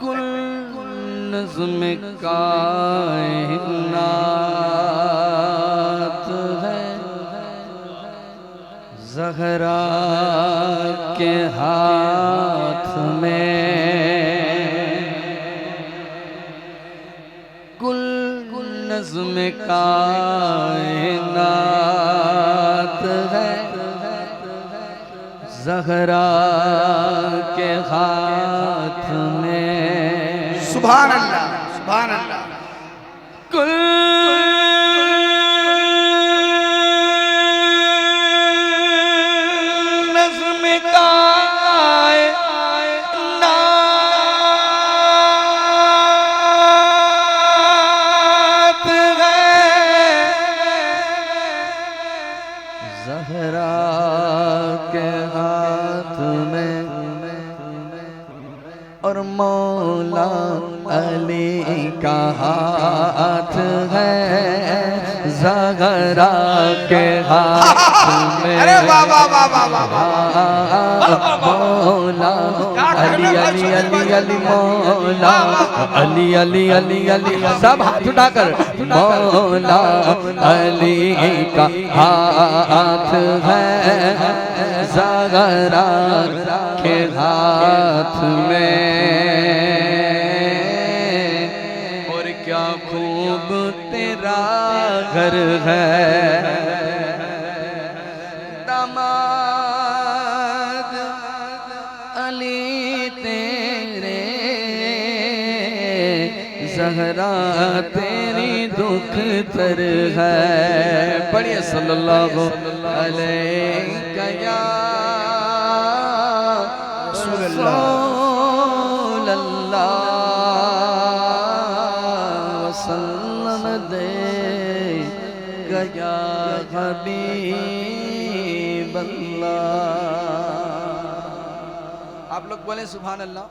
कुल नज़्म कायनात है ज़हरा के हाथ में। कुल नज़्म कायनात है ज़हरा के हाथ में। सुभान अल्लाह, सुभान अल्लाह। कुल नज़्म कायनात है ज़हरा के हाथ में। और मौला अली का हाथ है ज़हरा के हाथ में। अरे वाह वाह वाह वाह वाह। मौला अली अली अली अली मौला अली अली अली अली सब हाथ उठाकर मौला अली का हाथ है ज़हरा के हाथ में। और क्या खूब तेरा घर है दामाद अली तेरे ज़हरा तेरी दुख तर है। पढ़िए सल्लल्लाहु अलैहि या रसूल अल्लाह वसल्लम दे गया हबीब अल्लाह। आप लोग बोले सुभान अल्लाह।